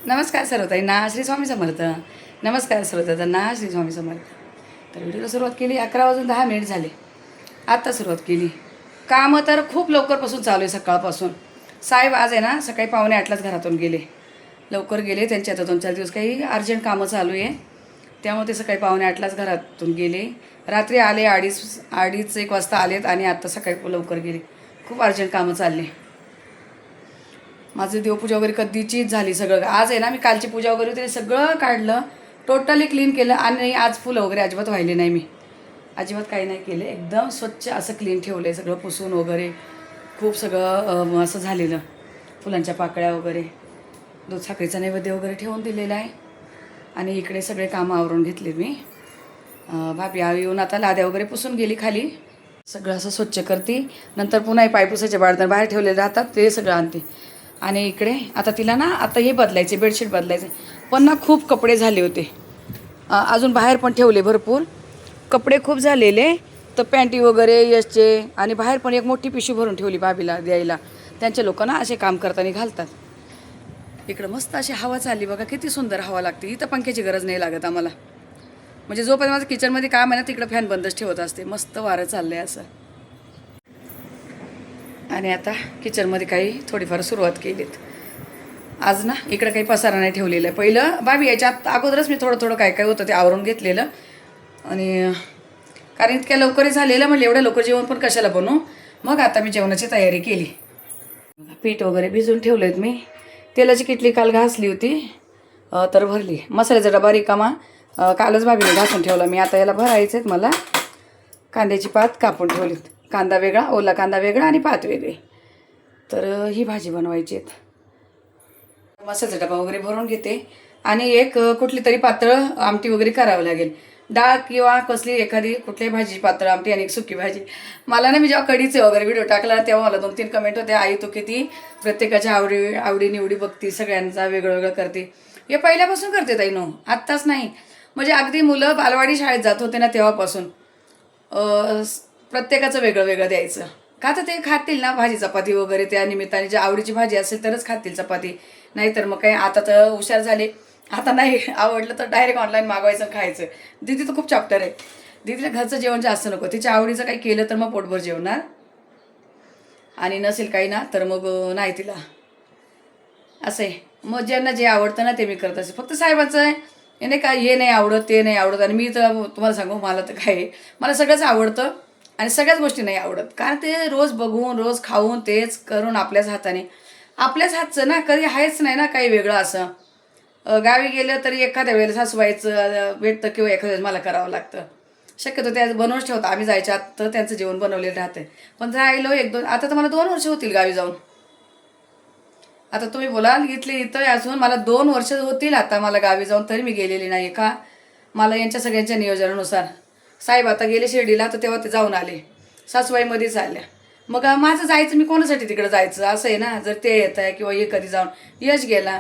नमस्कार सर्वताईंना श्री स्वामी समर्थ. नमस्कार सर्वताईंना श्री स्वामी समर्थ. तर व्हिडिओला सुरुवात केली 11 वाजून 10 मिनिट झाले. आत्ता सुरुवात केली. कामं तर खूप लवकरपासून चालू आहे सकाळपासून. साहेब आज आहे ना सकाळी 7:45लाच घरातून गेले. लवकर गेले. त्यांची आता 2-4 दिवस काही अर्जंट कामं चालू आहे, त्यामुळे ते सकाळी 7:45लाच घरातून गेले. रात्री आले 2:30-1 वाजता आलेत आणि आत्ता सकाळी लवकर गेले. खूप अर्जंट कामं चालले. माझं देवपूजा वगैरे कधीचीच झाली. सगळं आज आहे ना, मी कालची पूजा वगैरे होती सगळं काढलं, टोटली क्लीन केलं. आणि आज फुलं वगैरे अजिबात वाहिले नाही. मी अजिबात काही नाही केले. एकदम स्वच्छ असं क्लीन ठेवलं आहे सगळं, पुसून वगैरे खूप सगळं असं झालेलं. फुलांच्या पाकळ्या वगैरे, दूध साखरेचा नैवेद्य वगैरे ठेवून दिलेला आहे. आणि इकडे सगळे कामं आवरून घेतले मी. भाभी येऊन आता लाद्या वगैरे पुसून गेली खाली. सगळं असं स्वच्छ करते. नंतर पुन्हा पाय पुसायचे बाळदार बाहेर ठेवलेले राहतात, ते सगळं आणते. आणि इकडे आता तिला ना आता हे बदलायचे, बेडशीट बदलायचे. पण ना खूप कपडे झाले होते, अजून बाहेर पण ठेवले भरपूर कपडे खूप झालेले. तर पॅन्टी वगैरे यशचे, आणि बाहेर पण एक मोठी पिशवी भरून ठेवली भाभीला द्यायला. त्यांच्या लोकांना असे काम करताना घालतात. इकडं मस्त अशी हवा चालली बघा, किती सुंदर हवा लागते. इथं पंख्याची गरज नाही लागत आम्हाला. म्हणजे जोपर्यंत माझं किचनमध्ये काम आहे ना, तिकडं फॅन बंदच ठेवत असते. मस्त वारं चाललं आहे असं. आणि आता किचनमध्ये काही थोडीफार सुरुवात केलीत. आज ना इकडं काही पसारा नाही ठेवलेला आहे. पहिलं भाभी याच्यात अगोदरच मी थोडं थोडं काय काय होतं ते आवरून घेतलेलं. आणि कारण इतक्या लवकरही झालेलं, म्हणजे एवढ्या लवकर जेवण पण कशाला बनवू. मग आता मी जेवणाची तयारी केली. पीठ वगैरे भिजून ठेवलं आहेत मी. तेलाची किटली काल घासली होती, तर भरली. मसाल्याचा डबा रिकामा कालच भाभीने घासून ठेवला मी. आता याला भरायचं आहेत मला. कांद्याची पात कापून ठेवलीत. कांदा वेगळा, ओला कांदा वेगळा आणि पात वेगळी. तर ही भाजी बनवायची आहेत. मसाल्याचा डबा वगैरे भरून घेते. आणि एक कुठली तरी पातळ आमटी वगैरे करावं लागेल. डाळ किंवा कसली एखादी कुठल्याही भाजी, पातळ आमटी आणि एक सुकी भाजी. मला ना, मी जेव्हा कढीचे वगैरे व्हिडिओ टाकला तेव्हा मला 2-3 कमेंट होते, आई तू किती प्रत्येकाच्या आवडीनिवडी बघती, सगळ्यांचा वेगळं वेगळं करते. हे पहिल्यापासून करते ताई, नो आत्ताच नाही. म्हणजे अगदी मुलं बालवाडी शाळेत जात होते ना तेव्हापासून प्रत्येकाचं वेगळं वेगळं द्यायचं. का तर ते खातील ना भाजी चपाती वगैरे, त्या निमित्ताने ज्या आवडीची भाजी असेल तरच खातील चपाती. नाहीतर मग काही, आता तर हुशार झाले. आता नाही आवडलं तर डायरेक्ट ऑनलाईन मागवायचं खायचं. दीदी तर खूप चॅप्टर आहे. दीदीला घरचं जेवण जास्त नको. तिच्या आवडीचं काही केलं तर मग पोटभर जेवणार, आणि नसेल काही ना तर मग नाही तिला. असं आहे. मग ज्यांना जे आवडतं ना ते मी करत असे. फक्त साहेबांचं आहे हे नाही काय, हे नाही आवडत ते नाही आवडत. आणि मी तर तुम्हाला सांगू, मला तर काय, मला सगळंच आवडतं आणि सगळ्याच गोष्टी नाही आवडत. कारण ते रोज बघून रोज खाऊन तेच करून आपल्याच हाताने, आपल्याच हातचं ना कधी आहेच नाही ना काही वेगळं असं. गावी गेलं तरी एखाद्या वेळेला सासूबाईचं भेटतं किंवा एखाद्या वेळेस मला करावं लागतं. शक्यतो त्या बनवूनच ठेवतं. आम्ही जायच्या आत तर त्यांचं जेवण बनवलेलं राहतं. पण राहिलो 1-2, आता तर मला 2 वर्ष होतील गावी जाऊन. आता तुम्ही बोलाल इथले इथं असून मला 2 वर्ष होतील आता मला गावी जाऊन, तरी मी गेलेली नाही. का, मला यांच्या सगळ्यांच्या नियोजनानुसार. साहेब आता गेले शिर्डीला, तर तेव्हा ते जाऊन आले. सासूबाईमध्येच आल्या. मग माझं जायचं, मी कोणासाठी तिकडं जायचं असं आहे ना. जर ते येत आहे किंवा हे कधी जाऊन यश गेला,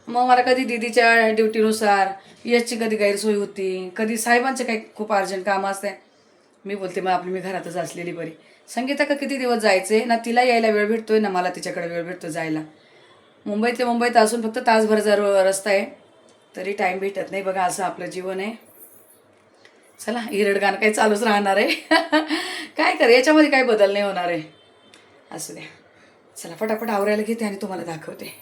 मग मला कधी दिदीच्या ड्युटीनुसार, यशची कधी गैरसोय होती, कधी साहेबांचे काही खूप अर्जंट कामं असते. मी बोलते मग आपली मी घरातच असलेली बरी. संगीता का किती दिवस जायचे ना, तिला यायला वेळ भेटतोय ना मला तिच्याकडे वेळ भेटतो जायला. मुंबईत असून फक्त तासभर जर रस्ता आहे तरी टाईम भेटत नाही. बघा असं आपलं जीवन आहे. चला, हिरड गाणं काही चालूच राहणार आहे. काय कर, याच्यामध्ये काही बदल नाही होणार आहे. असू द्या. चला फटाफट आवरायला घेते आणि तुम्हाला दाखवते.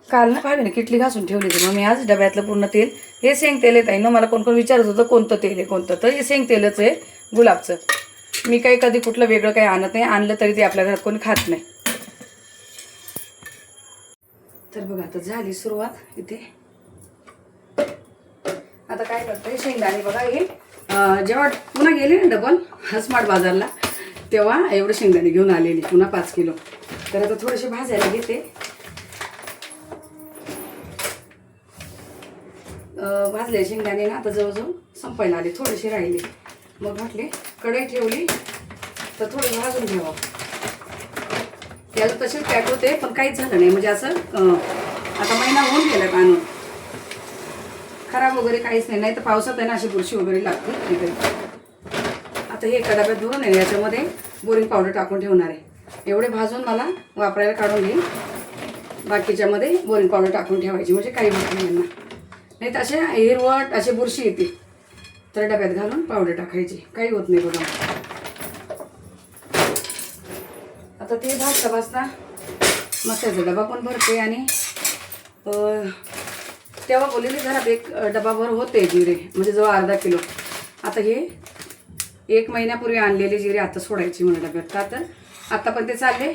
काल ना भाभीने किटली घासून ठेवली होती, मग मी आज डब्यातलं पूर्ण तेल, हे शेंग तेल येत आहे ना. मला कोण विचारत होतं कोणतं तेल आहे कोणतं, तर हे शेंग तेलच आहे गुलाबचं. मी काही कधी कुठलं वेगळं काही आणत नाही. आणलं तरी ते आपल्या घरात कोणी खात नाही. तर बघा आता झाली सुरुवात इथे. आता काय करतोय, शेंगदाणे बघा हे जेव्हा पुन्हा गेले ना डबल स्मार्ट बाजारला, तेव्हा एवढं शेंगदाणे घेऊन आलेली पुन्हा 5 किलो. तर आता थोडेसे भाजायला घेते. भाजले शेंगदाणे ना आता जवळजवळ संपायला आले, थोडेसे राहिले. मग म्हटले कढई ठेवली तर थोडे भाजून घ्यावं. त्याला तसेच पॅक होते पण काहीच झालं नाही. म्हणजे असं आता महिना होऊन गेला आणून, खराब वगैरे काहीच नाही. नाही तर पावसात आहे ना अशी बुरशी वगैरे लागते इकडे. आता हे एका डब्यात भरून आहे, याच्यामध्ये बोरिंग पावडर टाकून ठेवणार आहे. एवढे भाजून मला वापरायला काढून घेईन. बाकीच्यामध्ये बोरिंग पावडर टाकून ठेवायची, म्हणजे काही होत नाही यांना. नाही तर असे हिरवट असे बुरशी येते, तर डब्यात घालून पावडर टाकायची, काही होत नाही बघा. आता ते भाजता मसाल्याचा डबा पण भरते. आणि तेव्हा बोललेली घरात एक डबाभर होते जिरे, म्हणजे जवळ अर्धा किलो. आता हे 1 महिन्यापूर्वी आणलेले जिरे आता सोडायची म्हणून डब्यात. का तर आता पण ते चालले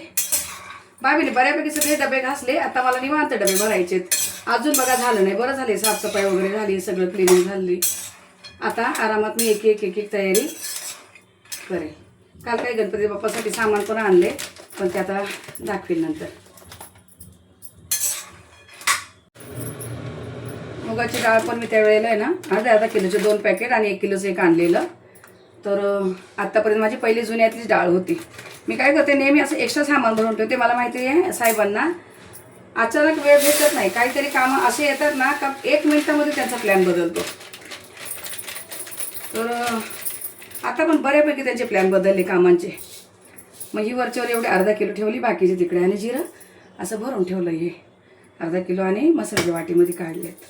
बाबीने बऱ्यापैकी सगळे डबे घासले. आता मला निवांत डबे भरायचे. अजून बघा झालं नाही, बरं झाले, साफसफाई वगैरे झाली, सगळं क्लिनिंग झाली. आता आरामात मी एक एक तयारी करेल. काल काही गणपती बाप्पासाठी सामान पण आणले, पण ते आता दाखवेल नंतर. मुगाची डाळ पण मी त्यावेळेला आहे ना अर्धा किलोचे 2 पॅकेट आणि 1 किलोचं एक आणलेलं. तर आत्तापर्यंत माझी पहिली जुन्यातलीच डाळ होती. मी काय करते, नेहमी असं एक्स्ट्रा सामान भरून ठेवते. मला माहिती आहे साहेबांना अचानक वेळ भेटत नाही, काहीतरी कामं असे येतात ना का 1 मिनिटामध्ये त्यांचा प्लॅन बदलतो. तर आता पण बऱ्यापैकी त्यांचे प्लॅन बदलले कामांचे. मग ही वरच्यावर एवढे अर्धा किलो ठेवली, बाकीचे तिकडे. आणि जिरं असं भरून ठेवलं हे अर्धा किलो, आणि मसाल्याच्या वाटीमध्ये काढलेत.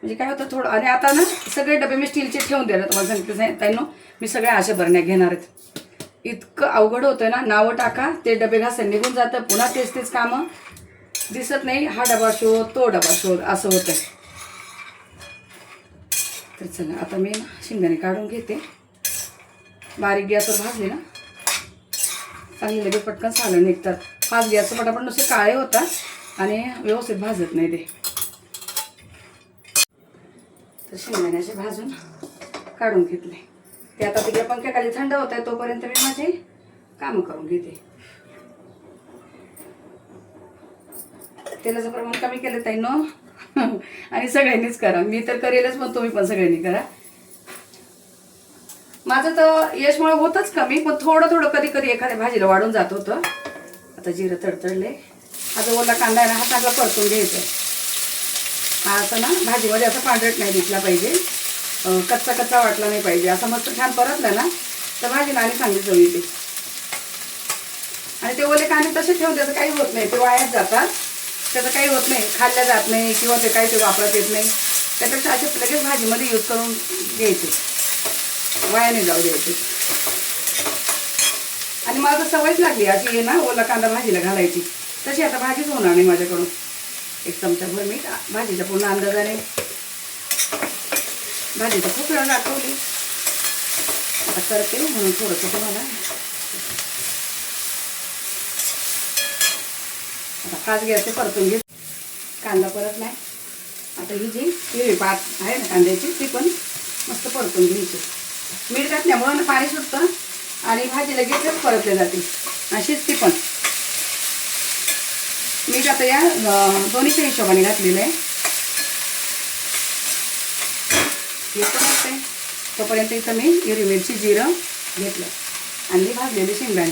म्हणजे काय होतं थोडं. आणि आता ना सगळे डबे मी स्टीलचे ठेवून दिले. तुम्हाला सांगते त्यांना मी सगळ्या अशा भरण्या घेणार आहेत. इतकं अवघड होतं ना, नावं टाका, ते डबे घासायला निघून जातं, पुन्हा तेच कामं, दिसत नाही, हा डबा शोध तो डबा शोध, असं होतं. तर चला आता मी ना शेंगदाणे काढून घेते. बारीक गॅसवर भाजले ना चांगली लगेच पटकन सालं निघतात. फास्ट गॅसवर पटापट नुसते काळे होतात आणि व्यवस्थित भाजत नाही ते. तर शेंगदाणे असे भाजून काढून घेतले. ते आता तिकडे पंख्याखाली थंड होत आहे, तोपर्यंत मी माझे कामं करून घेते. तेलाचं प्रमाण कमी केलं ताईंनो आणि सगळ्यांनीच करा. मी तर करेलच, पण तुम्ही पण सगळ्यांनी करा. माझं तर यशमुळे होतच कमी, पण थोडं कधी कधी एखाद्या भाजीला वाढून जात होतं. आता जिरं तडतडले. आता ओला कांदा आहे ना, हा चांगला परतून घ्यायचा. हा असं ना भाजीमध्ये असं पांढरट नाही दिसला पाहिजे, कच्चा वाटला नाही पाहिजे. असा मस्त छान परतला ना तर भाजीला आणि चांगली चव येते. आणि ते ओले कांदे तसे ठेवून त्याचं काही होत नाही, ते वायाच जातात, त्याचं काही होत नाही, खाल्ल्या जात नाही किंवा ते काही ते वापरत येत नाही. त्यापेक्षा असे लगेच भाजीमध्ये यूज करून घ्यायचे, वाया नाही जाऊ द्यायचे. आणि मला तर सवयच लागली अशी आहे ना ओला कांदा भाजीला घालायची, तशी आता भाजीच होणार नाही माझ्याकडून. 1 चमचाभर मीठ भाजीच्या पूर्ण अंदाजाने. भाजी तर खूप वेळा दाखवली, आता करते म्हणून थोडंसं तुम्हाला. आता फास्ट गॅसचे परतून घेत. कांदा परतलाय. आता ही जी हिरवी पात आहे ना कांद्याची, ती पण मस्त परतून घ्यायची. मीठ घातल्यामुळं पाणी सुटतं आणि भाजी लगेच परतली जाते आणि शिजती पण. मीठ आता या दोन्हीच्या हिशोबाने घातलेलं आहे. हे पण असते. तोपर्यंत इथं मी हिरवी मिरची जिरं घेतलं आणि भाजलेले शेंगदाणे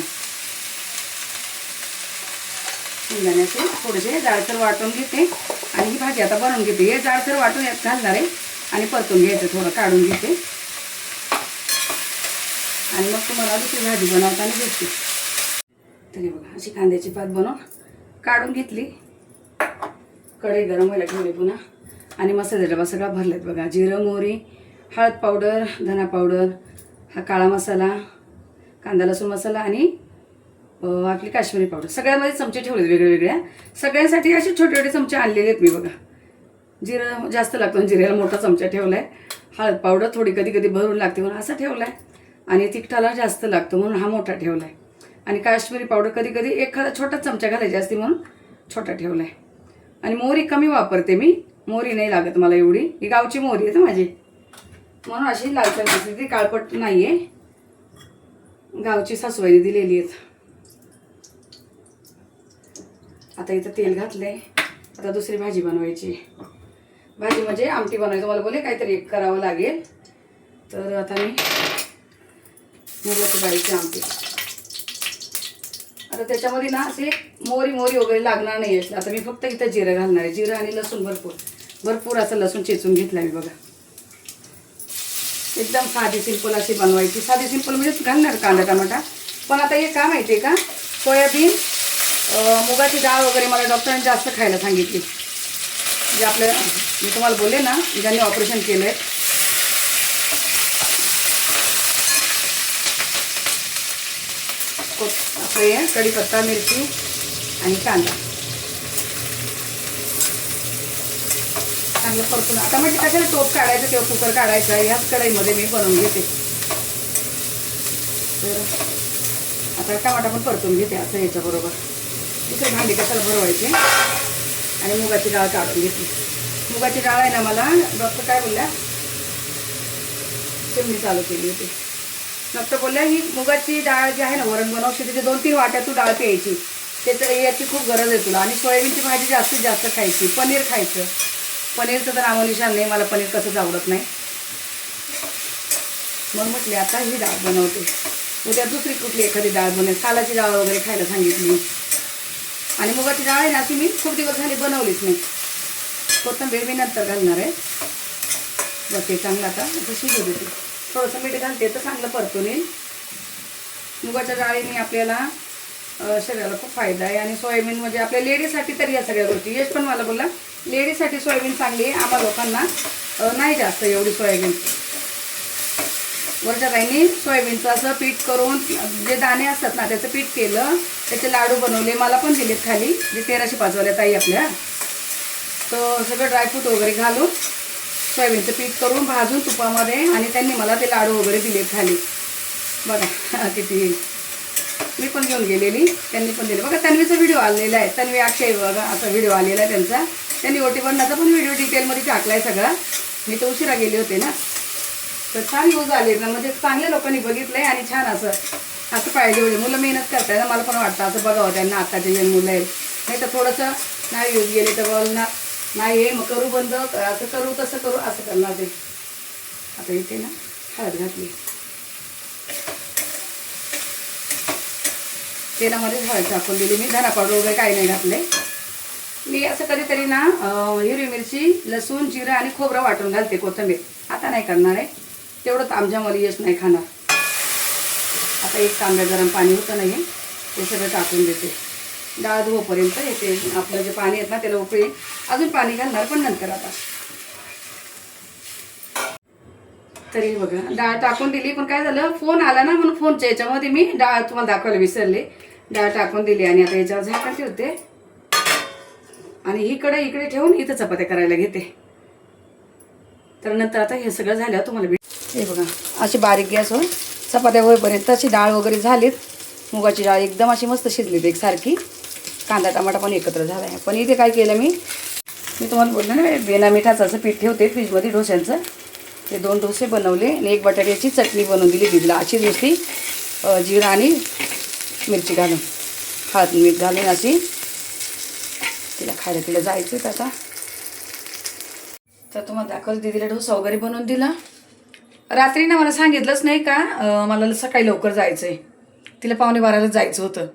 असे थोडेसे जाडसर वाटून घेते. आणि ही भाजी आता बनवून घेते. हे जाडसर वाटून यात घालणार आहे आणि परतून घ्यायचं, थोडं काढून घेते. आणि मग तुम्हाला दुसरी भाजी बनवताना दिसते. तरी बघा अशी कांद्याची पात बनवून काढून घेतली. कढई गरम व्हायला ठेवली पुन्हा. आणि मसाला डबा सगळा भरलेत बघा. जिरं, मोहरी, हळद पावडर, धना पावडर, हा काळा मसाला, कांदा लसूण मसाला आणि आपली काश्मीरी पावडर. सगळ्यामध्ये चमचे ठेवलेत वेगवेगळ्या. सगळ्यांसाठी असे छोटे छोटे चमचे आणलेले आहेत मी बघा. जिरं जास्त लागतं, जिऱ्याला मोठा चमचा ठेवला आहे. हळद पावडर थोडी कधी कधी भरून लागते म्हणून असा ठेवला आहे. आणि तिखटाला जास्त लागतो म्हणून हा मोठा ठेवला आहे. आणि काश्मीरी पावडर कधी कधी एखादा छोटा चमचा घालायची असते म्हणून छोटा ठेवला आहे. आणि मोहरी कमी वापरते मी, मोहरी नाही लागत मला एवढी. ही गावची मोहरी आहे तर माझी, म्हणून अशी लालसर दिसते. ती काळपट नाही आहे, गावची सासूबाईने दिलेली आहेत. आता इथं तेल घातलंय. आता दुसरी भाजी बनवायची. भाजी म्हणजे आमटी बनवायचं. मला बोले काहीतरी एक करावं लागेल. तर आता मी मुगाची डाळीची आमटी. आता त्याच्यामध्ये ना असे मोहरी वगैरे लागणार नाही आहे. आता मी फक्त इथं जिरं घालणार आहे. जिरं आणि लसूण भरपूर असं लसूण चेचून घेतलं मी बघा. एकदम साधी सिंपल अशी बनवायची. साधी सिंपल म्हणजे घालणार कांदा टमाटा. पण आता हे का माहिती आहे का, सोयाबीन मुगाची डाळ वगैरे मला डॉक्टरांनी जास्त खायला सांगितली. जे आपलं मी तुम्हाला बोलले ना, ज्यांनी ऑपरेशन केलं आहे. आपलं कढीपत्ता, मिरची आणि कांदा चांगलं परतून. आता म्हणजे कशाला टोप काढायचं किंवा कुकर काढायचा, ह्याच कढईमध्ये मी बनवून घेते. तर आता टमाटा पण परतून घेते असं याच्याबरोबर. दुसरे भांडी कशाला भरवायचे. आणि मुगाची डाळ काढून घेतली. मुगाची डाळ आहे ना, मला डॉक्टर काय बोलल्या, चिमणी चालू केली होती. डॉक्टर बोलल्या ही मुगाची डाळ जी आहे ना, वरण बनवशी तिथे 2-3 वाट्या तू डाळ प्यायची. त्याचं याची खूप गरज आहे तुला. आणि सोयाबीनची भाजी जास्तीत जास्त खायची. पनीर खायचं. पनीरचं तर नामोनिशान नाही, मला पनीर कसंच आवडत नाही. मग म्हटले आता ही डाळ बनवते. उद्या दुसरी कुठली एखादी डाळ बनवेल. सालाची डाळ वगैरे खायला सांगितली. आणि मुगाची डाळ आहे ना, अशी मी खूप दिवस झाली बनवलीच नाही. कोथिंबीर मी नंतर घालणार आहे. बस हे चांगलं आता शिजू देते. थोडंसं मीठ घालते तर चांगलं परतून येईल. मुगाच्या डाळीने आपल्याला शरीराला खूप फायदा आहे. आणि सोयाबीन म्हणजे आपल्या लेडीजसाठी तर या सगळ्या गोष्टी. यश पण मला बोलला लेडीजसाठी सोयाबीन चांगली आहे. आम्हा लोकांना नाही जास्त एवढी सोयाबीन. वरच्या ताईंनी सोयाबीनचं असं पीठ करून जे दाणे असतात ना त्याचं पीठ केलं, त्याचे लाडू बनवले, मला पण दिलेत खाली. जे 1305 वाल्या ताई आपल्या. तर सगळं ड्रायफ्रूट वगैरे घालून सोयाबीनचं पीठ करून भाजून तुपामध्ये, आणि त्यांनी मला ते लाडू वगैरे दिलेत खाली. बघा किती. मी पण घेऊन गेलेली, त्यांनी पण दिले. बघा तन्वीचा व्हिडिओ आलेला आहे. तन्वी अक्षय बघा असा व्हिडिओ आलेला आहे त्यांचा. त्यांनी ओटी बनण्याचा पण व्हिडिओ डिटेलमध्ये टाकला आहे सगळा. मी तर उशिरा गेले होते ना. तर छान यूज आले ना, म्हणजे चांगल्या लोकांनी बघितलं आहे. आणि छान असं पाहिजे. एवढे मुलं मेहनत करताय ना, मला पण वाटतं असं बघावं त्यांना. आत्ताचे जे मुलं आहेत नाही तर थोडंसं नाही यूज गेले तर बोलणार नाही हे मग करू बंद, असं करू तसं करू असं करणार ते. आता इथे ना हळद घातली. तेलामध्ये हळद टाकून दिली मी. धना पावडर वगैरे काही नाही घातले मी. असं कधीतरी ना हिरवी मिरची, लसूण, जिरं आणि खोबरं वाटून घालते. कोथिंबीर आता नाही करणार आहे. तेवढं आमच्या मला यश नाही खाणार. आता एक तांब्या गरम पाणी होतं नाही ते सगळं टाकून देते. डाळ धुवोपर्यंत येते. आपलं जे पाणी आहे ना त्याला उकळी. अजून पाणी घालणार पण नंतर. आता तरी बघा डाळ टाकून दिली. पण काय झालं, फोन आला ना म्हणून फोनच्या याच्यामध्ये मी डाळ तुम्हाला दाखवायला विसरले. डाळ टाकून दिली आणि आता याच्यावर झाकण ठेवते. आणि इकडे ठेवून इथं चपात्या करायला घेते. तर नंतर आता हे सगळं झाल्यावर तुम्हाला हे बघा अशी बारीक गॅसवर चपात्या होईपर्यंत अशी डाळ वगैरे झालीत. मुगाची डाळ एकदम अशी मस्त शिजलीत एकसारखी. कांदा टमाटा पण एकत्र झाला आहे. पण इथे काय केलं मी तुम्हाला बोलले ना, बिना मिठाचं असं पीठ ठेवते फ्रीजमध्ये डोश्यांचं. ते 2 डोसे बनवले आणि 1 बटाट्याची चटणी बनवून दिली दीदीला. अशी नुसती जिरं आणि मिरची घालून, हळद मीठ घालून अशी तिला खायला तिला जायचं आता. तर तुम्हाला दाखवलं दीदीला डोसा वगैरे बनवून दिला. रात्री ना मला सांगितलंच नाही का मला सकाळी लवकर जायचं आहे. तिला 11:45 जायचं होतं.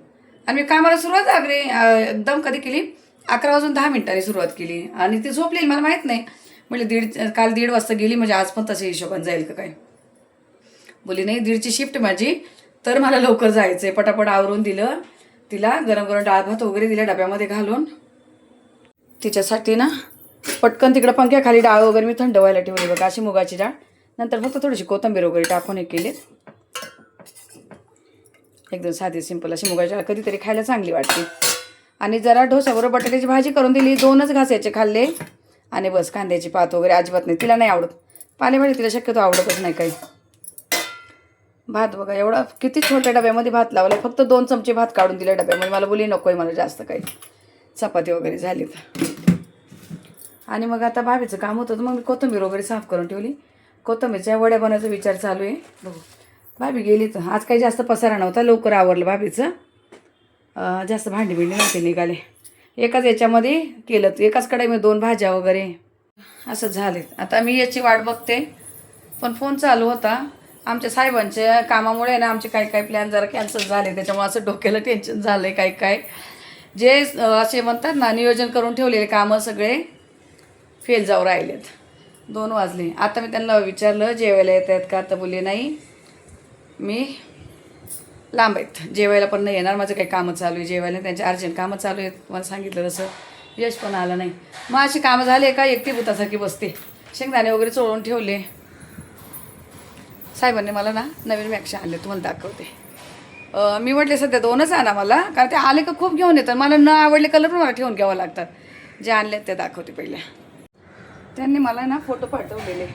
आणि मी कामाला सुरुवात अगदी एकदम कधी केली 11:10 सुरुवात केली. आणि ती झोपलेली मला माहीत नाही. म्हणजे काल 1:30 वाजता गेली म्हणजे आज पण तसं हिशोबाने जाईल का काय. बोली नाही 1:30ची शिफ्ट माझी, तर मला लवकर जायचं आहे. पटापट आवरून दिलं तिला. गरम गरम डाळ भात वगैरे दिल्या डब्यामध्ये घालून. तिच्यासाठी ना पटकन तिकडं पंख्याखाली डाळ वगैरे मी थंड व्हायला ठेवली बघा. अशी मुगाची डाळ. नंतर फक्त थोडीशी कोथिंबीर वगैरे टाकून हे केले. एकदम साधी सिंपल अशी मुगाची डाळ कधीतरी खायला चांगली वाटते. आणि जरा डोस्याबरोबर बटाट्याची भाजी करून दिली. 2च घासायचे खाल्ले. आणि बस कांद्याची पात वगैरे अजिबात नाही. तिला नाही आवडत पालेभाजी. तिला शक्यतो आवडतच नाही काही. भात बघा एवढा किती छोट्या डब्यामध्ये भात लावला. फक्त 2 चमचे भात काढून दिले डब्यामध्ये. मला बोली नको आहे मला जास्त काही. चपाती वगैरे झाली तर. आणि मग आता भाभीचं काम होतं तर मग मी कोथिंबीर वगैरे साफ करून ठेवली. कोथिंबीरच्या वड्या बनवायचा विचार चालू आहे. बघू भाभी गेली तर आज काही जास्त पसारा नव्हता. लवकर आवरलं भाभीचं. जास्त भांडी नव्हते निघाले. एकाच याच्यामध्ये केलं. एकाच कढईमध्ये 2 भाज्या वगैरे असं झाले. आता मी याची वाट बघते. पण फोन चालू होता. आमच्या साहेबांच्या कामामुळे ना आमचे काही प्लॅन जरा कॅन्सल झाले. त्याच्यामुळे असं डोक्याला टेन्शन झालं आहे. काय जे असे म्हणतात ना नियोजन करून ठेवलेले कामं सगळे फेल जाऊ राहिलेत. 2 वाजले. आता मी त्यांना विचारलं जेवायला येत आहेत का. तर बोलले नाही मी लांब आहेत, जेवायला पण नाही येणार. माझं काही कामं चालू आहे, जेवायला त्यांचे अर्जंट कामं चालू आहेत. तुम्हाला सांगितलं तसं यश पण आलं नाही. मग अशी कामं झाले का एकटी भूतासारखी बसते. शेंगदाणे वगैरे चोळून ठेवले. साहेबांनी मला ना नवीन मॅक्शा आणले, तुम्हाला दाखवते. मी म्हटले सध्या 2च आणा मला, कारण ते आले का खूप घेऊन येतात. मला न आवडले कलर पण मला ठेवून घ्यावं लागतात. जे आणले ते दाखवते पहिल्या. त्यांनी मला ना फोटो पाठवलेले.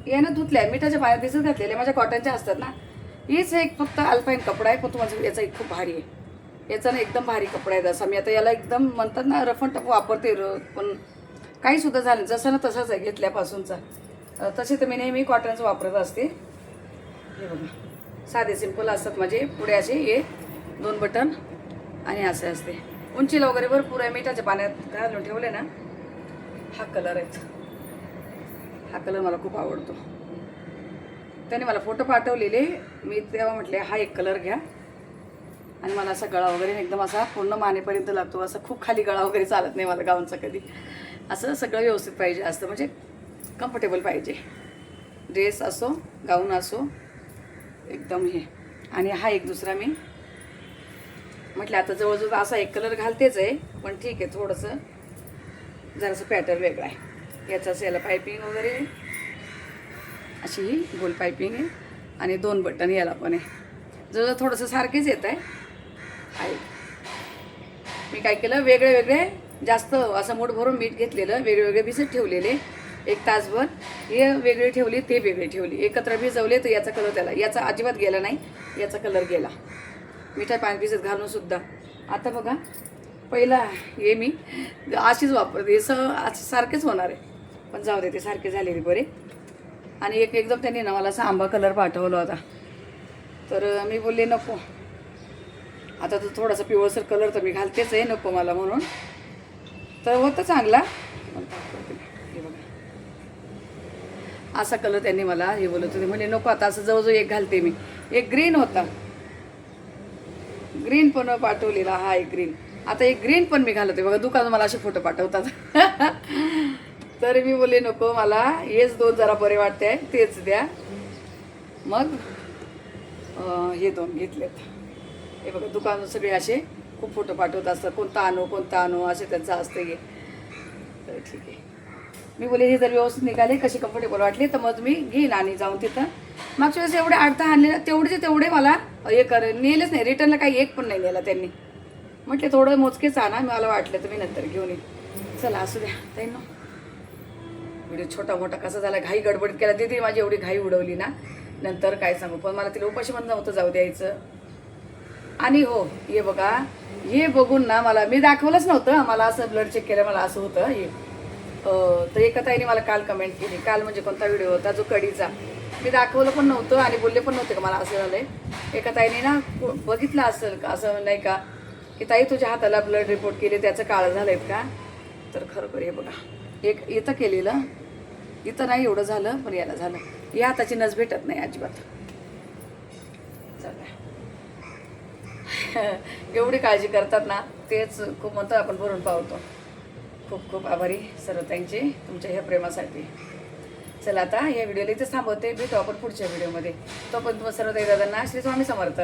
यानं धुतल्या, मिठाच्या पाण्यात दिसत घातलेले, माझ्या कॉटनच्या असतात ना. हीच एक फक्त अल्पाईन कपडा आहे, पण तुम्हाला याचा एक खूप भारी आहे. याचा ना एकदम भारी कपडा आहे. जसा मी आता याला एकदम म्हणतात ना रफ अँड टफ वापरते, पण काहीसुद्धा झालं जसं ना तसंच आहे घेतल्यापासूनचा. तसे तर मी नेहमी कॉटनचं वापरत असते. हे बघा, साधे सिंपल असतात माझे. पुढे असे हे 2 बटन आणि असे असते. उंचीला वगैरे भरपूर आहे. मिठाच्या पाण्यात घालून ठेवले ना. हा कलर आहे, हा कलर मला खूप आवडतो. त्याने मला फोटो पाठवलेले. मी तेव्हा म्हटले हा एक कलर घ्या. आणि मला असा गळा वगैरे एकदम असा पूर्ण मानेपर्यंत लागतो. असं खूप खाली गळा वगैरे चालत नाही मला गाऊनचा कधी. असं सगळं व्यवस्थित पाहिजे असतं, म्हणजे कम्फर्टेबल पाहिजे. ड्रेस असो गाऊन असो एकदम हे. आणि हा एक दुसरा मी म्हटलं आता जवळजवळ असा एक कलर घालतेच आहे, पण ठीक आहे थोडंसं जरासं पॅटर्न वेगळा आहे. याचाच याला पायपिंग वगैरे अशी ही गोल पायपिंग आहे. आणि 2 बटन याला पण आहे. जवळ थोडंसं सारखेच येत आहे. मी काय केलं, वेगळे वेगळे जास्त असं मूठ भरून मीठ घेतलेलं, वेगळे भिजत ठेवलेले 1 तासभर. हे वेगळे ठेवली, ते वेगळे ठेवली, एकत्र भिजवले. तर याचा कलर त्याला, याचा अजिबात गेला नाही, याचा कलर गेला मिठा पाण्यात भिजत घालून सुद्धा. आता बघा, पहिला हे मी अशीच वापरते. हे सारखेच होणार आहे, पण जाऊ दे, ते सारखे झालेले बरे. आणि एकदम त्यांनी ना मला असा आंबा कलर पाठवला होता. तर मी बोलले नको, आता तर थोडासा पिवळसर कलर तर मी घालतेच आहे, नको मला म्हणून. तर होतं चांगला. हे बघा, असा कलर त्यांनी मला हे बोलत होते. म्हणजे नको, आता असं जवळजवळ एक घालते मी. एक ग्रीन होता, ग्रीन पण पाठवलेला. हा एक ग्रीन. आता एक ग्रीन पण मी घालते बघा. दुकानात मला असे फोटो पाठवतात. तर मी बोलले नको, मला हेच 2 जरा बरे वाटते आहे, तेच द्या. मग हे 2 घेतलेत. हे बघा, दुकानात सगळे असे खूप फोटो पाठवत असतात, कोणता आणू असे त्यांचं असतं हे. तर ठीक आहे, मी बोले हे जर व्यवस्थित निघाले, कसे कम्फर्टेबल वाटले तर मग मी घेईन. आणि जाऊन तिथं मागच्या वेळेस एवढे 8-10 आणले, तेवढे मला हे नेलेच नाही. रिटर्नला काही एक पण नाही नेला त्यांनी. म्हटले थोडं मोजकेच आणा, मला वाटलं तर मी नंतर घेऊन येईन. चला असू द्या ताई ना. व्हिडिओ छोटा मोठा कसा झाला, घाई गडबडीत केला. दीदी माझी एवढी घाई उडवली ना, नंतर काय सांगू. पण मला तिला उपाशी पण नव्हतं जाऊ द्यायचं. आणि हो, हे बघा, हे बघून ना मला, मी दाखवलंच नव्हतं मला असं ब्लड चेक केलं, मला असं होतं हे. तर एका ताईने मला काल कमेंट केली. काल म्हणजे कोणता व्हिडिओ होता, जो कढीचा. मी दाखवलं पण नव्हतं आणि बोलले पण नव्हते का मला असं झालंय. एका ताईने ना बघितलं असेल का, असं नाही का, की ताई तुझ्या हाताला ब्लड रिपोर्ट केले, त्याचं काळं झालंय का. तर खरोखर हे बघा, एक इथं केलेलं, इथं नाही एवढं झालं, पण याला झालं. या हाताची नस भेटत नाही अजिबात. चला, एवढी काळजी करतात ना, तेच खूप म्हणतो आपण भरून पावतो. खूप खूप आभारी सर्व ताईंचे तुमच्या ह्या प्रेमासाठी. चला आता या व्हिडिओला इथेच थांबवते. भेटू आपण पुढच्या व्हिडिओमध्ये. तोपर्यंत सर्व ताई दादांना श्री स्वामी समर्थ.